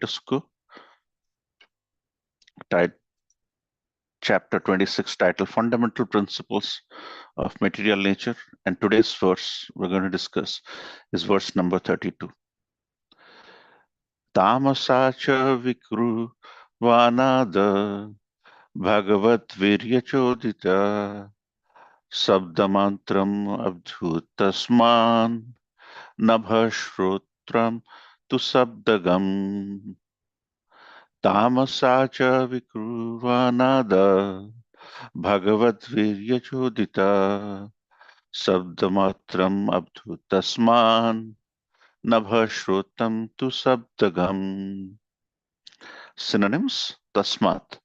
School, chapter 26, titled Fundamental Principles of Material Nature. And today's verse we're going to discuss is verse number 32. Tamasacha Vikruvanada Bhagavat Viryachodita Sabdamantram Abdhutasman Nabhashrotram Tu Sabdagam Tamasacha Vikruvanada Bhagavat Viryachodita Sabdamatram Abdhutasman Nabhashrotam Tu Sabdagam. Synonyms: Tasmat,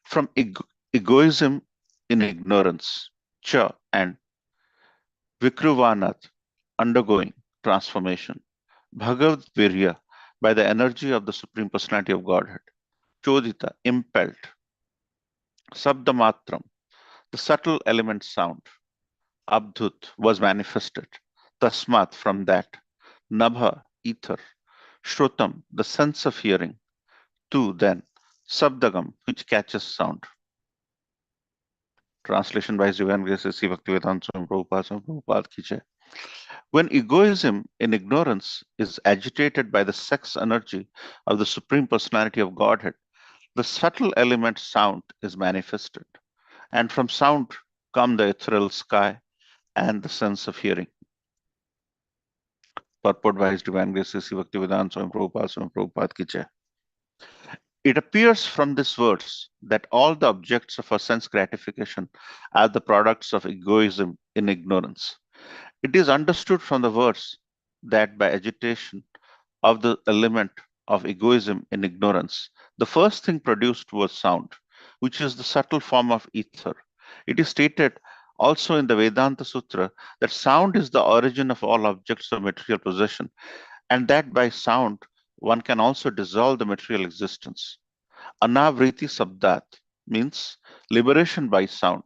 from egoism in ignorance, Cha, and Vikruvanat, undergoing transformation, Bhagavad Virya, by the energy of the Supreme Personality of Godhead, Chodita, impelled, Sabdamatram, the subtle element sound, Abdhut, was manifested, Tasmat, from that, Nabha, ether, Shrutam, the sense of hearing, Tu, then, Sabdagam, which catches sound. Translation by His Divine Grace C. Bhaktivedanta Swami Prabhupada ki jai. When egoism in ignorance is agitated by the sex energy of the Supreme Personality of Godhead, the subtle element sound is manifested, and from sound come the ethereal sky and the sense of hearing. Purport by His Divine Grace C. Bhaktivedanta Swami Prabhupada ki jai. It appears from this verse that all the objects of our sense gratification are the products of egoism in ignorance. It is understood from the verse that by agitation of the element of egoism in ignorance, the first thing produced was sound, which is the subtle form of ether. It is stated also in the Vedanta Sutra that sound is the origin of all objects of material possession, and that by sound one can also dissolve the material existence. Anavriti Sabdat means liberation by sound.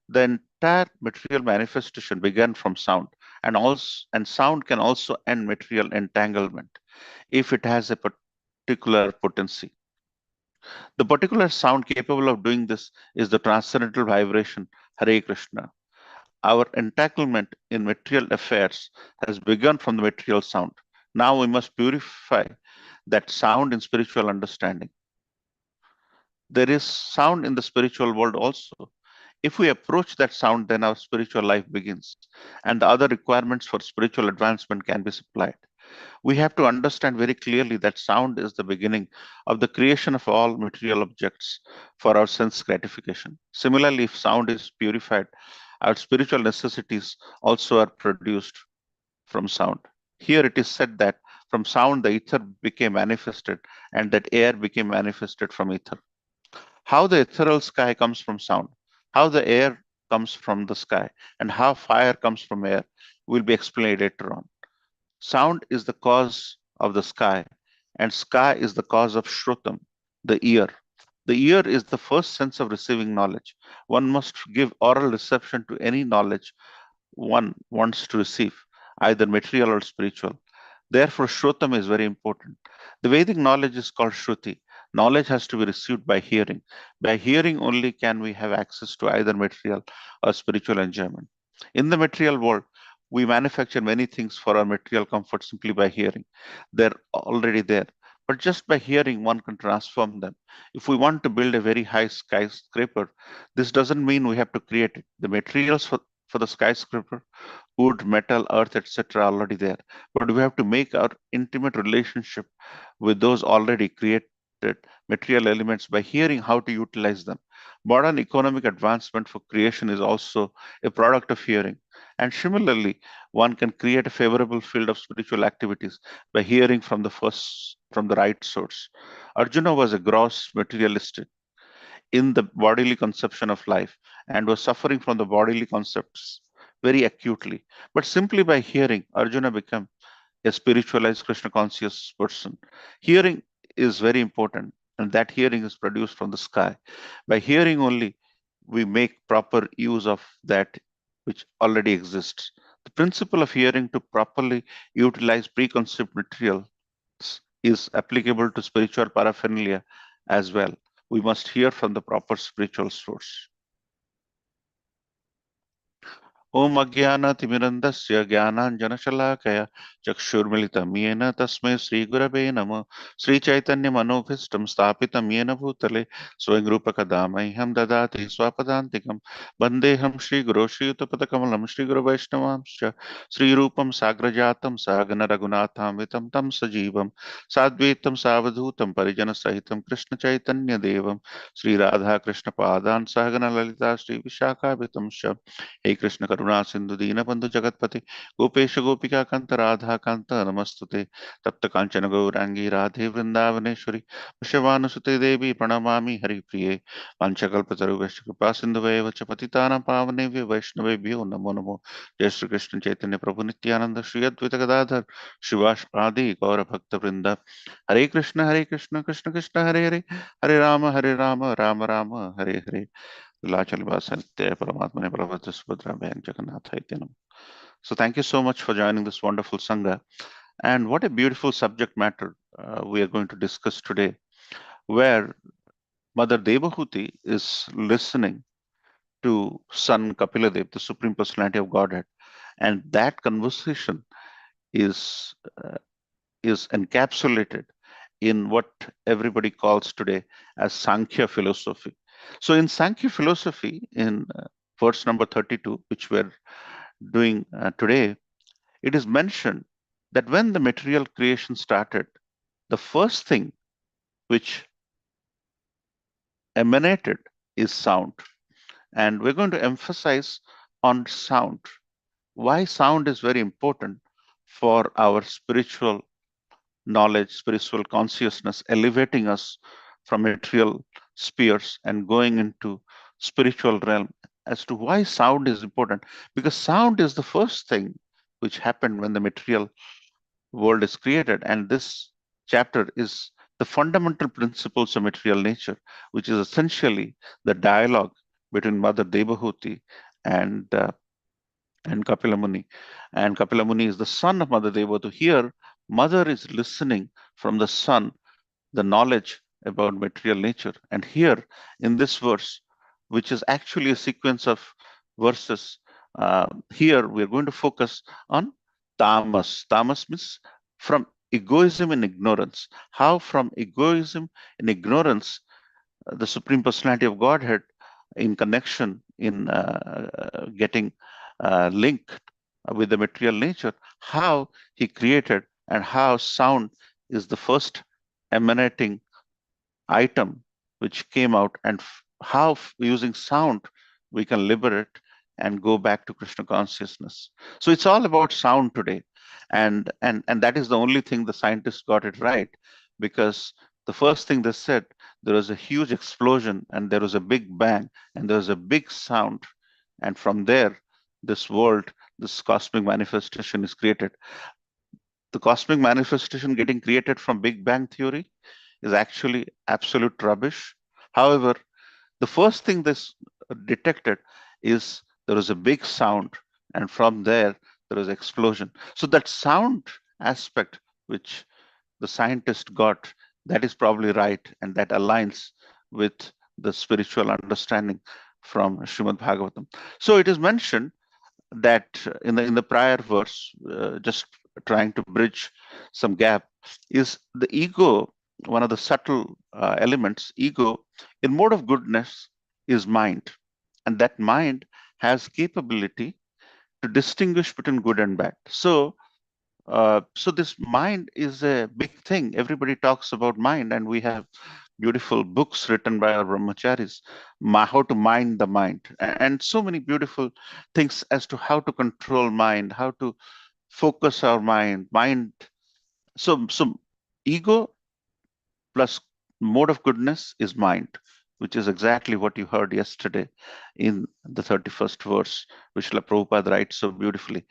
The entire material manifestation began from sound, and sound can also end material entanglement if it has a particular potency. The particular sound capable of doing this is the transcendental vibration Hare Krishna. Our entanglement in material affairs has begun from the material sound. Now we must purify that sound in spiritual understanding. There is sound in the spiritual world also. If we approach that sound, then our spiritual life begins, and the other requirements for spiritual advancement can be supplied. We have to understand very clearly that sound is the beginning of the creation of all material objects for our sense gratification. Similarly, if sound is purified, our spiritual necessities also are produced from sound. Here it is said that from sound the ether became manifested, and that air became manifested from ether. How the ethereal sky comes from sound, how the air comes from the sky, and how fire comes from air will be explained later on. Sound is the cause of the sky, and sky is the cause of Shrutam, the ear. The ear is the first sense of receiving knowledge. One must give oral reception to any knowledge one wants to receive, either material or spiritual. Therefore, Shrutam is very important. The Vedic knowledge is called Shruti. Knowledge has to be received by hearing. By hearing only can we have access to either material or spiritual enjoyment. In the material world, we manufacture many things for our material comfort simply by hearing. They're already there. But just by hearing, one can transform them. If we want to build a very high skyscraper, this doesn't mean we have to create it. The materials for the skyscraper, wood, metal, earth, etc., are already there. But we have to make our intimate relationship with those already created material elements by hearing how to utilize them. Modern economic advancement for creation is also a product of hearing. And similarly, one can create a favorable field of spiritual activities by hearing from the right source. Arjuna was a gross materialistic in the bodily conception of life and was suffering from the bodily concepts very acutely. But simply by hearing, Arjuna became a spiritualized Krishna conscious person. Hearing is very important, and that hearing is produced from the sky. By hearing only, we make proper use of that which already exists. The principle of hearing to properly utilize preconceived materials is applicable to spiritual paraphernalia as well. We must hear from the proper spiritual source. ओम अज्ञानतिमिरन्दस्य ज्ञानाञ्जनशलाकया चक्षुर्मिलितं येन तस्मै श्रीगुरवे नमः। श्रीचैतन्यमनोभीष्टं स्थापितं येन भूतले स्वयं रूपकदा मह्यं ददाति स्वपदान्तिकं। वन्देऽहं श्रीगुरो श्रीयुतपदकमलं श्रीगुरुवैष्णवांश्च श्रीरूपं साग्रजातं सहगण रघुनाथान्वितं तं सजीवं साद्वैतं सावधूतं परिजनसहितं कृष्णचैतन्यदेवं श्रीराधाकृष्णपादान् सहगण ललिता श्रीविशाखाभितं च। हे कृष्ण करुणा सिंधु दीनबंधु जगतपते गोपेश गोपिका कांत राधा कांत नमस्तुते। तप्त कांचन गौरांगी राधे वृंदावनेश्वरी वृषभानुसुते देवी प्रणमामि हरिप्रिये। पांचकल्पतरुभ्यश्च कृपा सिन्धुभ्येव च पतितानां पावनेभ्यो वैष्णवेभ्यो नमो नमो। जय श्री कृष्ण चैतन्य प्रभु नित्यानंद श्री अद्वैत गदाधर शिवाश आदि गौर भक्त वृंद। हरे कृष्ण कृष्ण कृष्ण हरे हरे, हरे Ram Ram Ram Hare Hare. Lachal Vasantya Paramatmane Balavodra Subhadra Bhyan Jagannathayate Namo. So thank you so much for joining this wonderful Sangha. And what a beautiful subject matter we are going to discuss today, where Mother Devahuti is listening to son Kapiladev, the Supreme Personality of Godhead. And that conversation is is encapsulated in what everybody calls today as Sankhya philosophy. So, in Sankhya philosophy, in verse number 32, which we're doing today, it is mentioned that when the material creation started, the first thing which emanated is sound. And we're going to emphasize on sound. Why sound is very important for our spiritual knowledge, spiritual consciousness, elevating us from material spheres and going into spiritual realm. As to why sound is important, because sound is the first thing which happened when the material world is created, and this chapter is the fundamental principles of material nature, which is essentially the dialogue between Mother Devahuti and and Kapila Muni. And Kapila Muni is the son of Mother Devata. Here, mother is listening from the son the knowledge about material nature. And here, in this verse, which is actually a sequence of verses, here we're going to focus on tamas. Tamas means from egoism and ignorance. How from egoism and ignorance the Supreme Personality of Godhead in connection, in getting linked with the material nature, how he created and how sound is the first emanating item which came out, and how using sound we can liberate and go back to Krishna consciousness. So it's all about sound today, and that is the only thing the scientists got it right, because the first thing they said, there was a huge explosion and there was a big bang and there was a big sound, and from there this world, this cosmic manifestation is created. The cosmic manifestation getting created from Big Bang theory is actually absolute rubbish. However, the first thing this detected is there was a big sound, and from there there was explosion. So that sound aspect, which the scientist got, that is probably right, and that aligns with the spiritual understanding from Srimad Bhagavatam. So it is mentioned that in the prior verse, just trying to bridge some gap, is the ego, one of the subtle elements. Ego in mode of goodness is mind, and that mind has capability to distinguish between good and bad. So this mind is a big thing. Everybody talks about mind, and we have beautiful books written by our brahmacharis, how to mind the mind, and so many beautiful things as to how to control mind, how to focus our mind. Mind. So ego plus mode of goodness is mind, which is exactly what you heard yesterday in the 31st verse, which La Prabhupada writes so beautifully.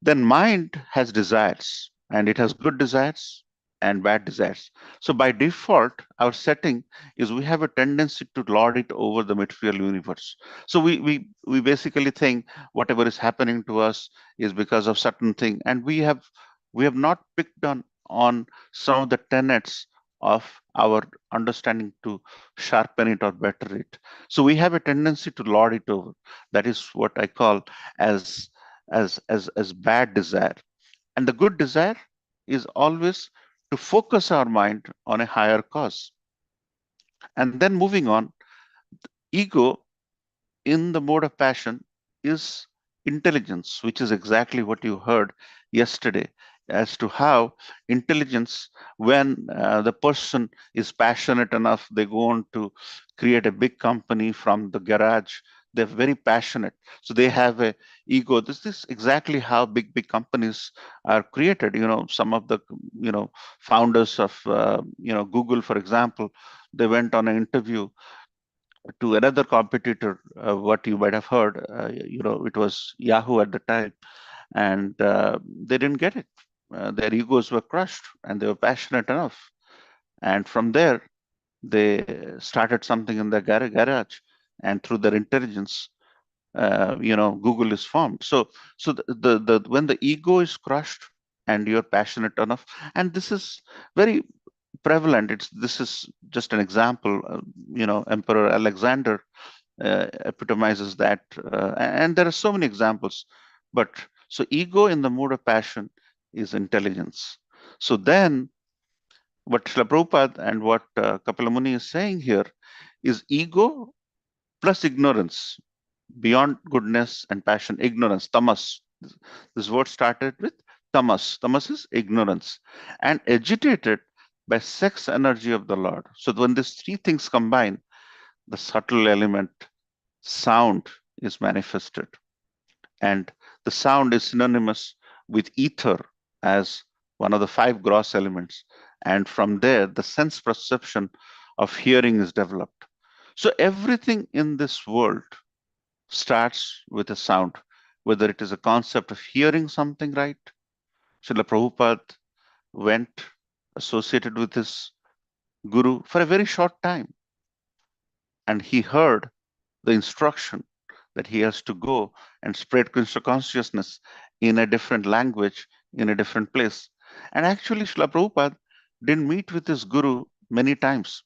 Then mind has desires, and it has good desires and bad desires. So by default, our setting is we have a tendency to lord it over the material universe. So we basically think whatever is happening to us is because of certain thing, and we have not picked on some of the tenets of our understanding to sharpen it or better it. So we have a tendency to lord it over. That is what I call as as bad desire. And the good desire is always to focus our mind on a higher cause. And then moving on, ego in the mode of passion is intelligence, which is exactly what you heard yesterday as to how intelligence, when the person is passionate enough, they go on to create a big company from the garage. They're very passionate. So they have a ego. This is exactly how big companies are created. Some of the, founders of, Google, for example, they went on an interview to another competitor, what you might have heard, it was Yahoo at the time, and they didn't get it. Their egos were crushed, and they were passionate enough. And from there, they started something in their garage, and through their intelligence, Google is formed. So the when the ego is crushed and you're passionate enough, and this is very prevalent. This is just an example. Emperor Alexander epitomizes that. And there are so many examples. But so ego in the mood of passion is intelligence. So then what Srila Prabhupada and what Kapila Muni is saying here is ego plus ignorance, beyond goodness and passion, ignorance, tamas. This word started with tamas. Tamas is ignorance, and agitated by sex energy of the Lord. So when these three things combine, the subtle element sound is manifested. And the sound is synonymous with ether as one of the five gross elements. And from there, the sense perception of hearing is developed. So everything in this world starts with a sound, whether it is a concept of hearing something right. Srila Prabhupada went associated with his guru for a very short time, and he heard the instruction that he has to go and spread Krishna consciousness in a different language, in a different place. And actually, Srila Prabhupada didn't meet with his guru many times.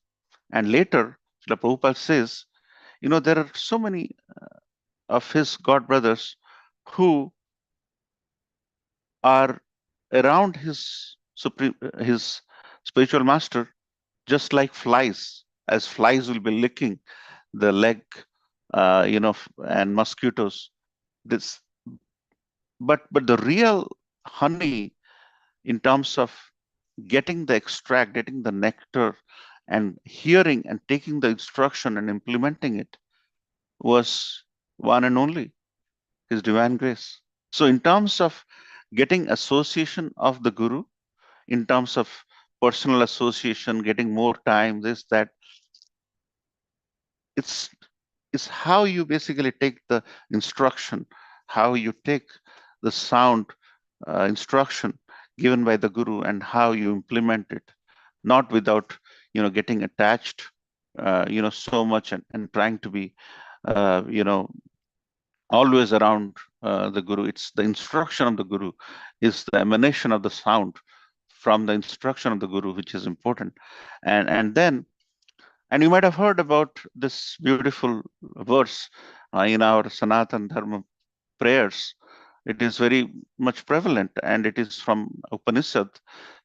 And later, Srila Prabhupada says, there are so many of his god brothers who are around his spiritual master, just like flies, as flies will be licking the leg, and mosquitoes. This, but the real honey, in terms of getting the extract, getting the nectar, and hearing and taking the instruction and implementing it, was one and only His divine grace. So, in terms of getting association of the Guru, in terms of personal association, getting more time, this, that, it's how you basically take the instruction, how you take the sound instruction given by the Guru, and how you implement it, not without getting attached so much, and trying to be always around the Guru. It's the instruction of the Guru, is the emanation of the sound from the instruction of the Guru, which is important. And you might have heard about this beautiful verse in our Sanatan Dharma prayers. It is very much prevalent, and it is from Upanishad.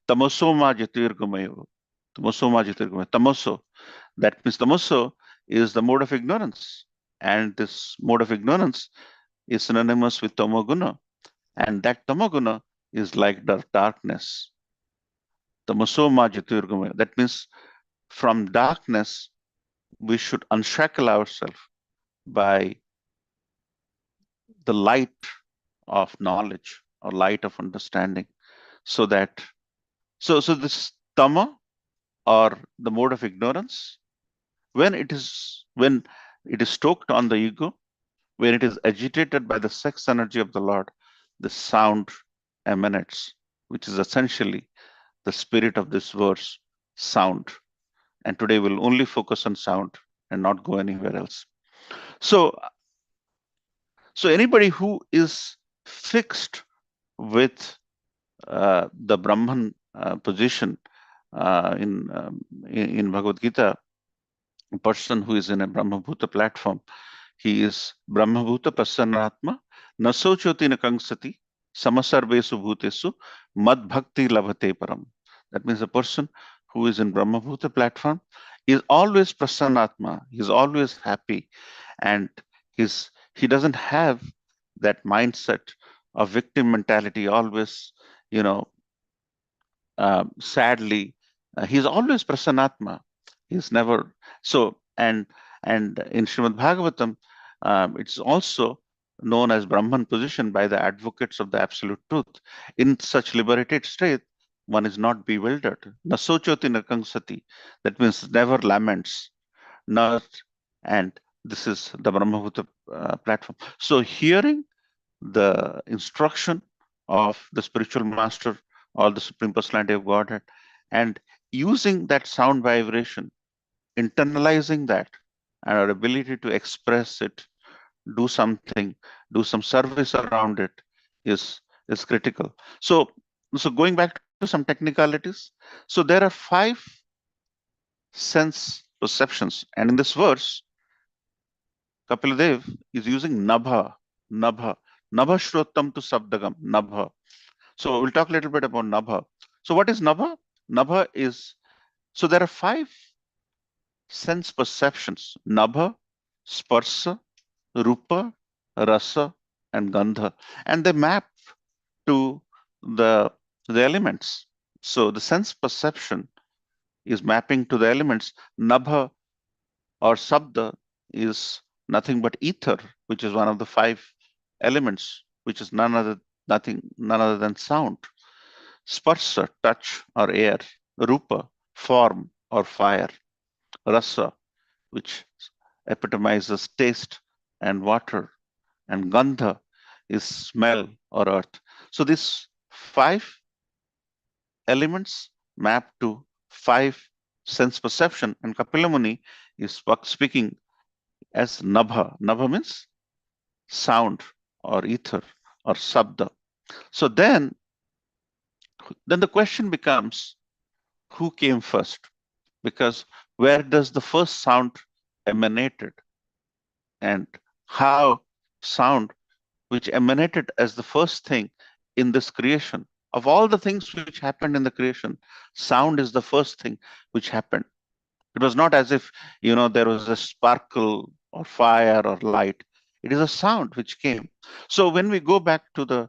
Tamosoma Jyotirgamayo. Tamosoma Jyotirgamayo. Tamoso. That means tamoso is the mode of ignorance. And this mode of ignorance is synonymous with tamoguna. And that tamoguna is like darkness. Tamosoma Jyotirgamayo. That means from darkness, we should unshackle ourselves by the light of knowledge or light of understanding. So this tama, or the mode of ignorance, when it is stoked on the ego, when it is agitated by the sex energy of the Lord, the sound emanates, which is essentially the spirit of this verse, sound. And today we'll only focus on sound and not go anywhere else. So anybody who is fixed with the Brahman position in Bhagavad Gita. A person who is in a Brahmabhuta platform, he is Brahmabhuta Prasannatma, Nasochoti Nakangsati, Samasarvesu Bhutesu, Mad Bhakti Labhate Param. That means a person who is in Brahmabhuta platform is always Prasannatma, he is always happy, and he doesn't have that mindset of victim mentality, always, you know, sadly, he's always Prasannatma. He's never so. And in Srimad Bhagavatam, it's also known as Brahman position by the advocates of the absolute truth. In such liberated state, one is not bewildered. Nasochoti nakangsati. That means never laments. Not, and this is the Brahmabhuta platform. So hearing the instruction of the spiritual master or the Supreme Personality of Godhead and using that sound vibration, internalizing that, and our ability to express it, do something, do some service around it is critical. So, so going back to some technicalities, so there are 5 sense perceptions, and in this verse, Kapiladev is using nabha, nabha, nabha shrotam to sabdagam, nabha. So we'll talk a little bit about nabha. So what is nabha? Nabha is, so there are 5 sense perceptions: nabha, sparsa, rupa, rasa, and gandha, and they map to the elements. So the sense perception is mapping to the elements. Nabha or sabda is nothing but ether, which is one of the 5 elements, which is none other than sound. Sparsa, touch or air. Rupa, form or fire. Rasa, which epitomizes taste and water. And gandha is smell or earth. So these 5 elements map to 5 sense perception, and Kapila Muni is speaking as nabha. Nabha means sound or ether or sabda. So then the question becomes, who came first? Because where does the first sound emanated, and how sound, which emanated as the first thing in this creation, of all the things which happened in the creation, sound is the first thing which happened. It was not as if, there was a sparkle or fire or light. It is a sound which came. So when we go back to the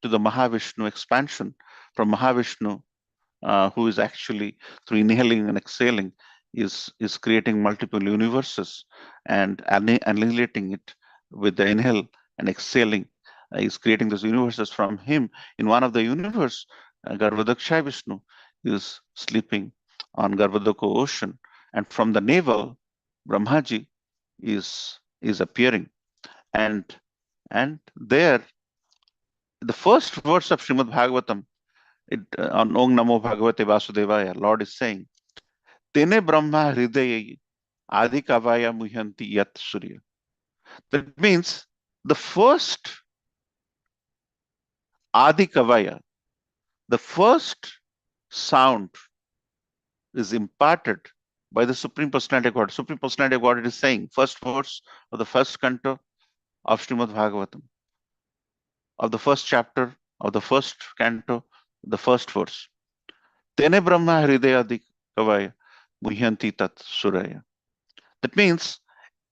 Mahavishnu expansion, from Mahavishnu, who is actually, through inhaling and exhaling, is creating multiple universes and annihilating it with the inhale and exhaling, is creating those universes from him. In one of the universe, Garvadaksha Vishnu is sleeping on Garvadaka ocean, and from the navel, Brahmaji is appearing, and there, the first verse of Srimad Bhagavatam, on Om Namo Bhagavate Vasudevaya, Lord is saying, Tene Brahma Hridaya Adi Kavaya Muhyanti Yat Surya. That means the first Adi Kavaya, the first sound is imparted by the Supreme Personality of God. Supreme Personality of God is saying, first verse of the first canto of Srimad Bhagavatam, of the first chapter of the first canto, the first verse. Tene Brahma Hridaya Adi Kavaya Muhyanti Tat Suraya. That means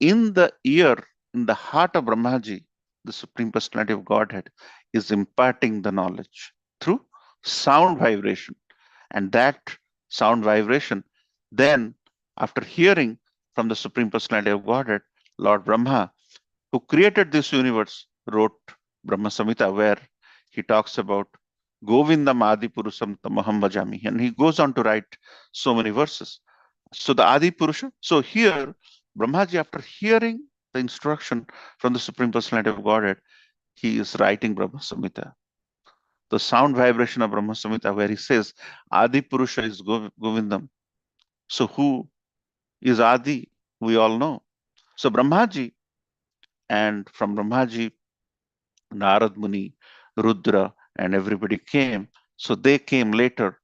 in the ear, in the heart of Brahmaji, the Supreme Personality of Godhead is imparting the knowledge through sound vibration. And that sound vibration, then after hearing from the Supreme Personality of Godhead, Lord Brahma, who created this universe, wrote Brahma Samhita, where he talks about Govindam Adi Purusam Tamaham Bhajami. And he goes on to write so many verses. So the Adi Purusha. So here, Brahmaji, after hearing the instruction from the Supreme Personality of Godhead, he is writing Brahma Samhita. The sound vibration of Brahma Samhita, where he says, Adi Purusha is Govindam. So who is Adi? We all know. So Brahmaji, and from Brahmaji, Narad Muni, Rudra, and everybody came So they came later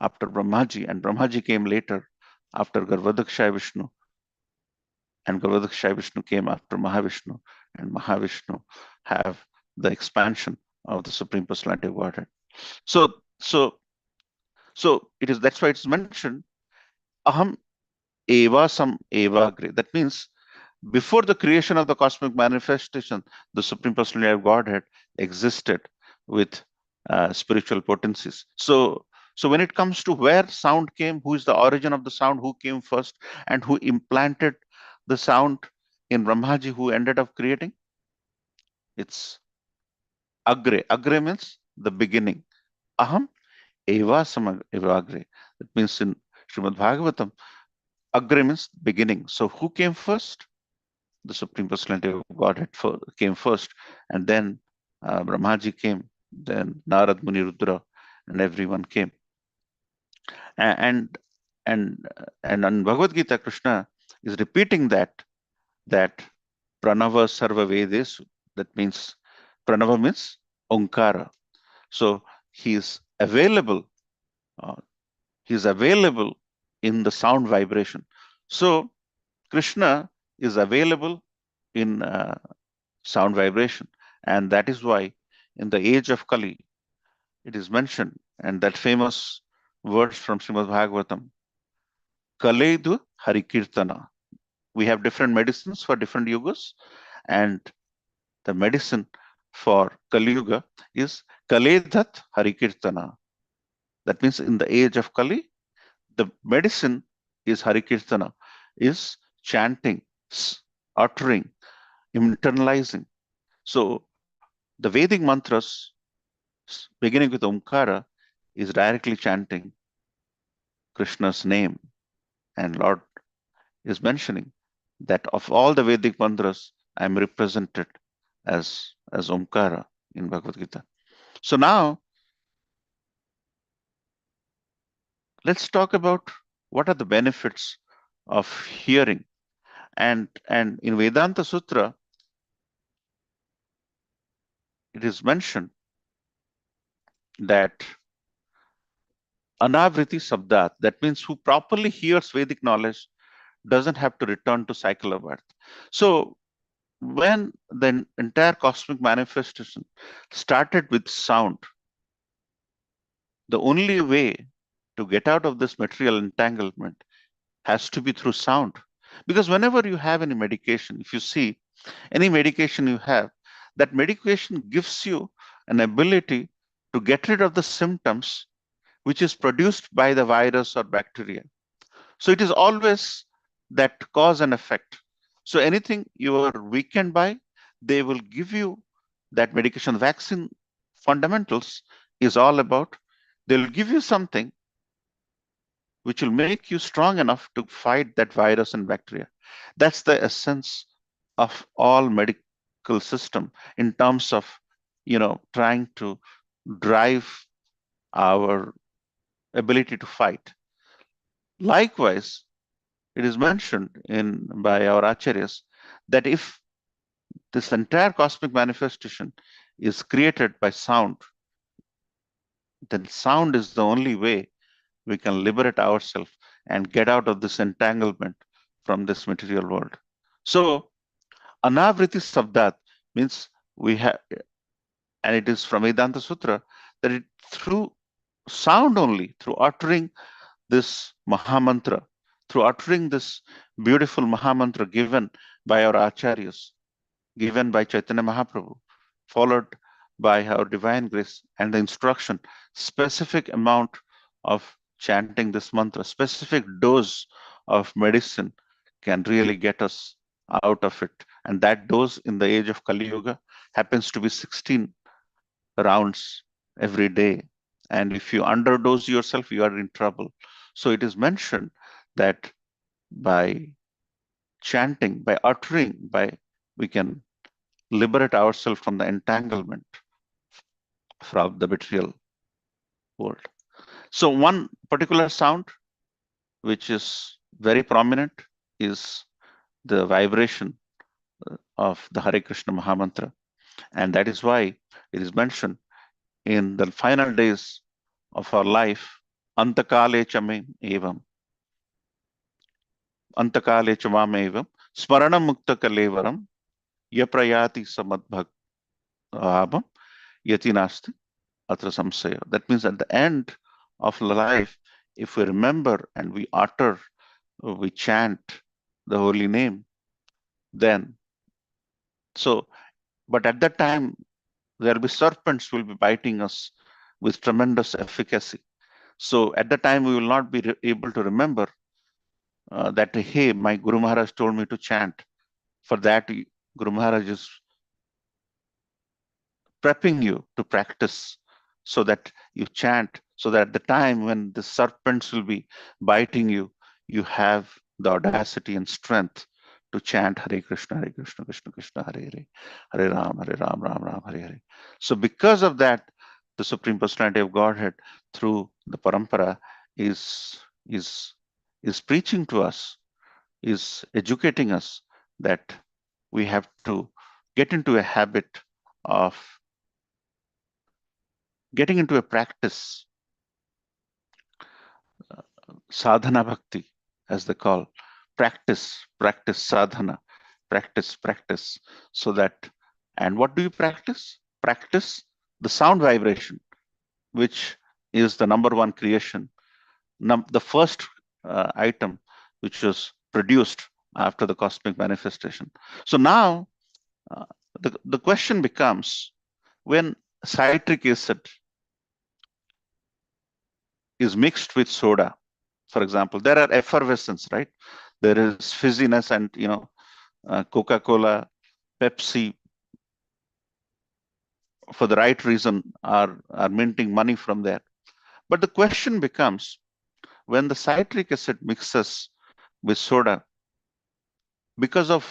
after Brahmaji, and Brahmaji came later after Garvadakshay Vishnu, and Garvadakshay Vishnu came after Mahavishnu, and Mahavishnu have the expansion of the Supreme Personality of Godhead. So, so, so it is, that's why it's mentioned, Aham eva sam eva agre. That means before the creation of the cosmic manifestation, the Supreme Personality of Godhead existed with spiritual potencies. So when it comes to where sound came, who is the origin of the sound, who came first, and who implanted the sound in Brahmaji, who ended up creating, it's agre. Agre means the beginning. Aham eva sam eva agre. That means in Srimad Bhagavatam, agre means beginning. So who came first? The Supreme Personality of Godhead came first, and then Brahmaji came, then Narad Muni Rudra, and everyone came. And on Bhagavad Gita, Krishna is repeating that Pranava Sarva Vedesu. That means Pranava means Onkara. So he is available. He is available in the sound vibration. So Krishna is available in sound vibration, and that is why in the age of Kali it is mentioned, and that famous verse from Srimad Bhagavatam, Kaledu Harikirtana. We have different medicines for different yugas, and the medicine for Kali Yuga is Kaledhat Harikirtana. That means in the age of Kali, the medicine is Harikirtana, is chanting, uttering, internalizing. So the Vedic mantras beginning with Omkara is directly chanting Krishna's name. And Lord is mentioning that of all the Vedic mantras, I am represented as Omkara in Bhagavad Gita. So now let's talk about what are the benefits of hearing. And in Vedanta Sutra, it is mentioned that Anavriti Sabdat, that means who properly hears Vedic knowledge, doesn't have to return to cycle of birth. So when the entire cosmic manifestation started with sound, the only way to get out of this material entanglement has to be through sound. Because whenever you have any medication, if you see any medication you have, that medication gives you an ability to get rid of the symptoms which is produced by the virus or bacteria. So it is always that cause and effect. So anything you are weakened by, they will give you that medication. Vaccine fundamentals is all about, they'll give you something which will make you strong enough to fight that virus and bacteria. That's the essence of all medical system in terms of, trying to drive our ability to fight. Likewise, it is mentioned by our acharyas that if this entire cosmic manifestation is created by sound, then sound is the only way we can liberate ourselves and get out of this entanglement from this material world. So, Anavriti Sabdat means we have, and it is from Vedanta Sutra, that through sound only, through uttering this Mahamantra, through uttering this beautiful Mahamantra given by our acharyas, given by Chaitanya Mahaprabhu, followed by our divine grace and the instruction, specific amount of chanting this mantra, specific dose of medicine can really get us out of it. And that dose in the age of Kali Yuga happens to be 16 rounds every day. And if you underdose yourself, you are in trouble. So it is mentioned that by chanting, by uttering, we can liberate ourselves from the entanglement from the material world. So one particular sound which is very prominent is the vibration of the Hare Krishna Mahamantra. And that is why it is mentioned in the final days of our life, antakale chame evam, antakale chamam evam, smarana mukta kalevaram, yaprayati samadbhagabam, yati nasti atra samsaya. That means at the end of life, if we remember and we utter, we chant the holy name, then but at that time, there'll be serpents will be biting us with tremendous efficacy. So at that time, we will not be able to remember that, hey, my Guru Maharaj told me to chant. For that, Guru Maharaj is prepping you to practice so that you chant, so that at the time when the serpents will be biting you, you have the audacity and strength to chant Hare Krishna, Krishna Krishna, Hare Hare, Hare Ram, Ram Hare Hare. So because of that, the Supreme Personality of Godhead through the parampara is preaching to us, is educating us that we have to get into a habit of getting into a practice, sadhana bhakti, as they call, practice sadhana, practice, so that, and what do you practice? Practice the sound vibration, which is the number one creation, the first item which was produced after the cosmic manifestation. So now the question becomes, when citric acid is mixed with soda, for example, there are effervescence, right? There is fizziness, and Coca-Cola, Pepsi, for the right reason, are minting money from there. But the question becomes, when the citric acid mixes with soda, because of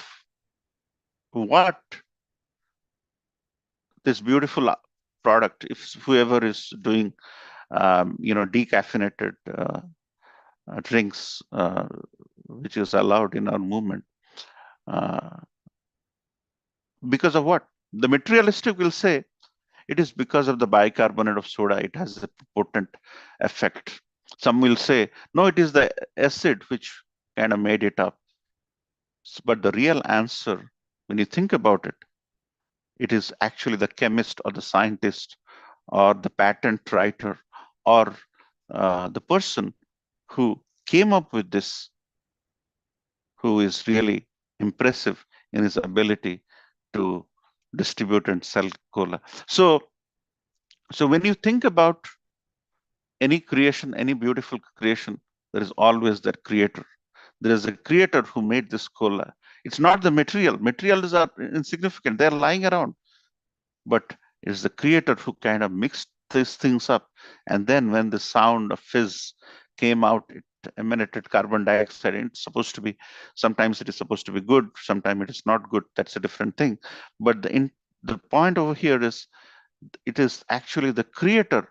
what this beautiful product, if whoever is doing decaffeinated drinks, which is allowed in our movement, because of what? The materialistic will say it is because of the bicarbonate of soda, it has a potent effect. Some will say, no, it is the acid which kind of made it up. But the real answer, when you think about it, it is actually the chemist or the scientist or the patent writer or the person who came up with this, who is really impressive in his ability to distribute and sell cola. So when you think about any creation, any beautiful creation, there is always that creator. There is a creator who made this cola. It's not the material. Materials are insignificant. They're lying around. But it's the creator who kind of mixed these things up. And then when the sound of fizz came out, it emanated carbon dioxide. And it's supposed to be, sometimes it is supposed to be good, sometimes it is not good. That's a different thing. But the point over here is, it is actually the creator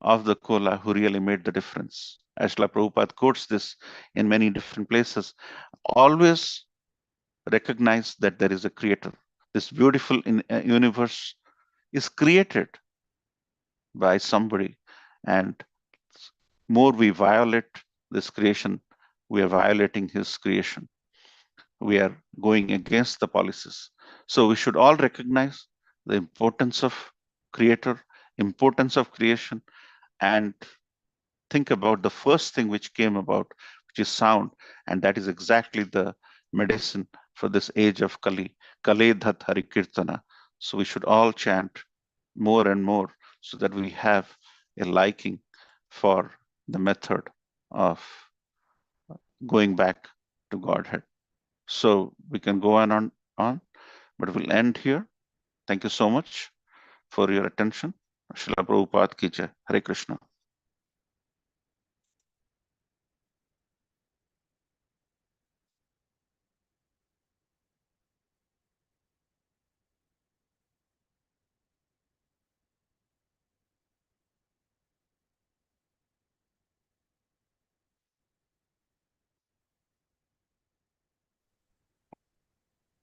of the cola who really made the difference. As Srila Prabhupada quotes this in many different places, always recognize that there is a creator. This beautiful universe is created by somebody, and more we violate this creation, we are violating his creation. We are going against the policies. So we should all recognize the importance of creator, importance of creation, and think about the first thing which came about, which is sound, and that is exactly the medicine for this age of Kali, Kale Dhat Hari Kirtana. So we should all chant more and more so that we have a liking for the method of going back to Godhead. So we can go on, but we'll end here. Thank you so much for your attention. Srila Prabhupada ki jai. Hare Krishna.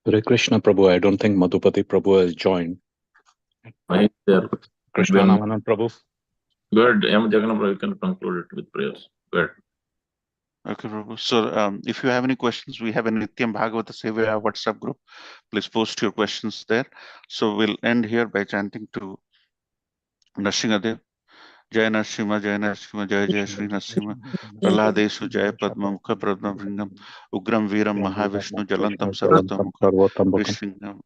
Hare Krishna Prabhu. I don't think Madhupati Prabhu has joined. Right there. Krishna Namanand Prabhu. Good. M. Jagannath Prabhu, you can conclude it with prayers. Good. Okay, Prabhu. So if you have any questions, we have a Nityam Bhagavata Sevaya WhatsApp group. Please post your questions there. So we'll end here by chanting to Nrsingadev. Jai Nrsimha, Jai Jai Sri Nrsimha. Prahladeshu Jai Padma Mukha Pradma Vringam. Ugram Viram Mahavishnu Jalantam Sarvata Mukha.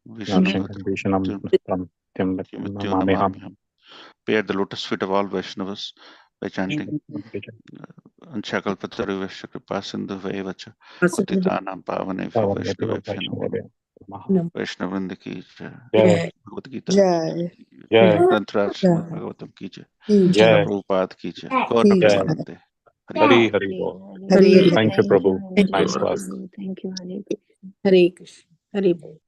Vishnu Mrityu Namamyam. Pay at the lotus feet of all Vaishnavas by chanting Anchakalpataru Kripa Sindhu Vaevacha Patitanam Pavanebhyo Vaishnavebhyo Namo Vaishnavrinda ki jai. Bhagavad Gita Jai. Grantaraj Srimad Bhagavatam ki jai. Srila Prabhupada ki jai. Gaur Premanande. Hari Hari Bol. Hare Thank you, Prabhu. Thank you, Nice Lord. class. Thank you, Hare Krishna. Hare Krishna. Hare Bol.